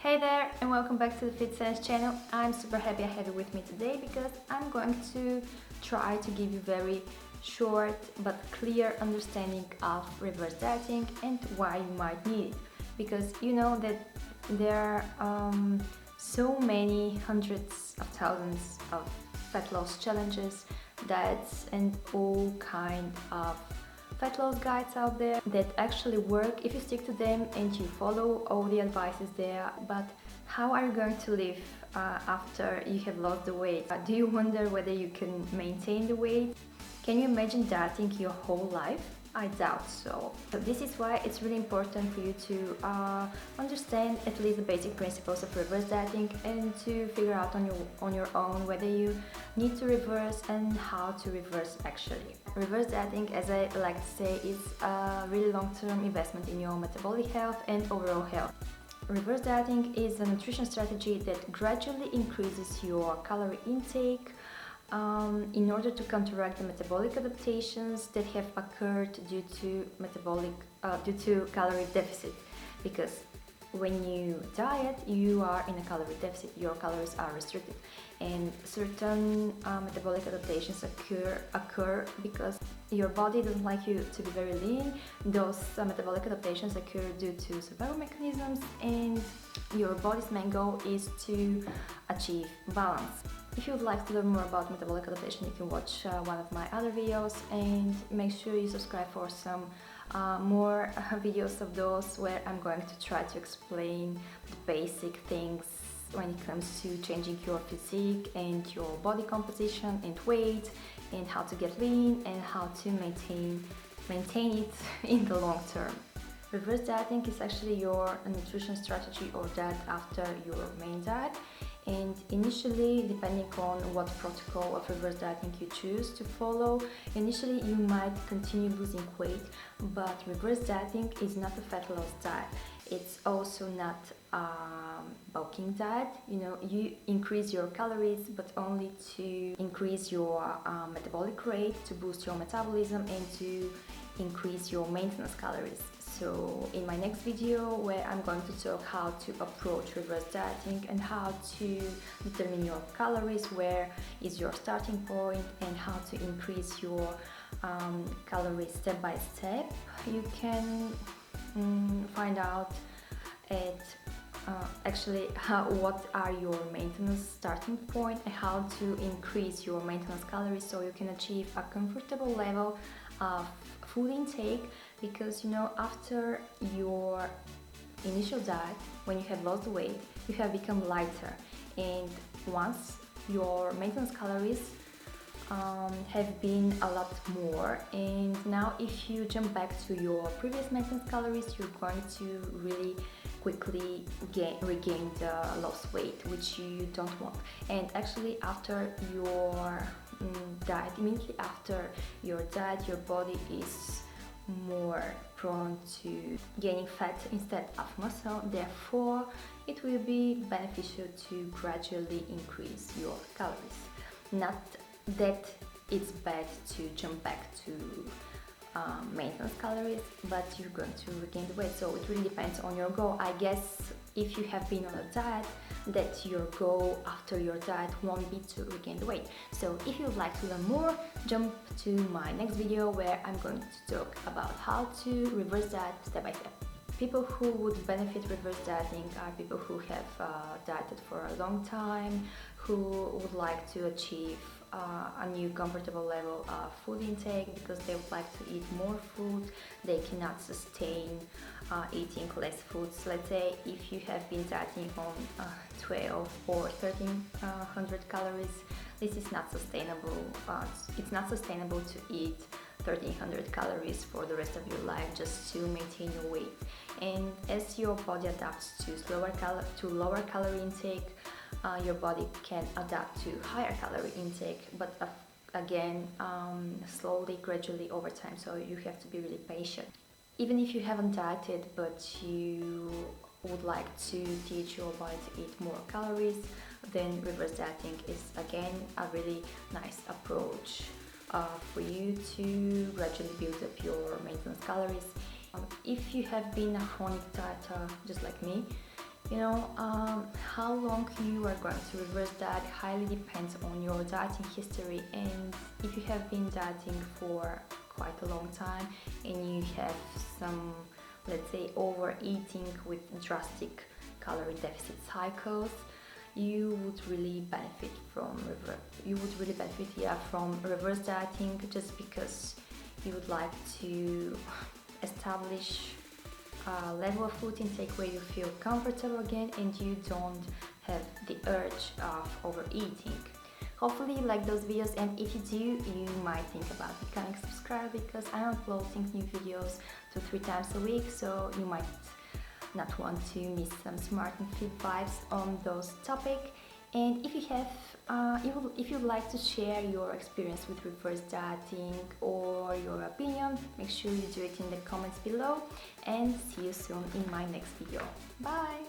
Hey there and welcome back to the Fit Sense channel. I'm super happy I have you with me today because I'm going to try to give you very short but clear understanding of reverse dieting and why you might need it. Because you know that there are so many hundreds of thousands of fat loss challenges, diets and all kind of fat loss guides out there that actually work if you stick to them and you follow all the advices there. But how are you going to live after you have lost the weight? Do you wonder whether you can maintain the weight? Can you imagine dieting your whole life? I doubt so. This is why it's really important for you to understand at least the basic principles of reverse dieting and to figure out on your own whether you need to reverse and how to reverse actually. Reverse dieting, as I like to say, is a really long-term investment in your metabolic health and overall health. Reverse dieting is a nutrition strategy that gradually increases your calorie intake in order to counteract the metabolic adaptations that have occurred due to calorie deficit. Because when you diet, you are in a calorie deficit, your calories are restricted, and certain metabolic adaptations occur because your body doesn't like you to be very lean. Those metabolic adaptations occur due to survival mechanisms, and your body's main goal is to achieve balance. If you would like to learn more about metabolic adaptation, you can watch one of my other videos, and make sure you subscribe for some more videos of those where I'm going to try to explain the basic things when it comes to changing your physique and your body composition and weight, and how to get lean and how to maintain it in the long term. Reverse dieting is actually your nutrition strategy or diet after your main diet. And initially, depending on what protocol of reverse dieting you choose to follow, initially you might continue losing weight, but reverse dieting is not a fat loss diet. It's also not a bulking diet. You know, you increase your calories, but only to increase your metabolic rate, to boost your metabolism and to increase your maintenance calories. So in my next video, where I'm going to talk how to approach reverse dieting and how to determine your calories, where is your starting point, and how to increase your calories step by step, you can find out at what are your maintenance starting point and how to increase your maintenance calories so you can achieve a comfortable level of food intake. Because you know, after your initial diet, when you have lost the weight, you have become lighter, and once your maintenance calories have been a lot more, and now if you jump back to your previous maintenance calories, you're going to really quickly regain the lost weight, which you don't want. And actually, after your diet, immediately after your diet, your body is more prone to gaining fat instead of muscle. Therefore, it will be beneficial to gradually increase your calories. Not that it's bad to jump back to maintenance calories, but you're going to regain the weight. So it really depends on your goal. I guess if you have been on a diet, that your goal after your diet won't be to regain the weight. So if you would like to learn more, jump to my next video where I'm going to talk about how to reverse diet step by step. People who would benefit reverse dieting are people who have dieted for a long time, who would like to achieve a new comfortable level of food intake because they would like to eat more food. They cannot sustain eating less foods. Let's say if you have been dieting on 12 or 1300 calories, this is not sustainable. It's not sustainable to eat 1300 calories for the rest of your life just to maintain your weight. And as your body adapts to lower calorie intake, your body can adapt to higher calorie intake, but again, slowly, gradually over time. So you have to be really patient. Even if you haven't dieted, but you would like to teach your body to eat more calories, then reverse dieting is again a really nice approach for you to gradually build up your maintenance calories. If you have been a chronic dieter just like me, How long you are going to reverse diet highly depends on your dieting history, and if you have been dieting for quite a long time and you have some, let's say, overeating with drastic calorie deficit cycles, you would really benefit from reverse dieting, just because you would like to establish a level of food intake where you feel comfortable again and you don't have the urge of overeating. Hopefully you like those videos, and if you do, you might think about becoming a subscriber, because I'm uploading new videos 2-3 times a week, so you might not want to miss some smart and fit vibes on those topics. And if you have, if you'd like to share your experience with reverse dieting or your opinion, make sure you do it in the comments below, and see you soon in my next video. Bye!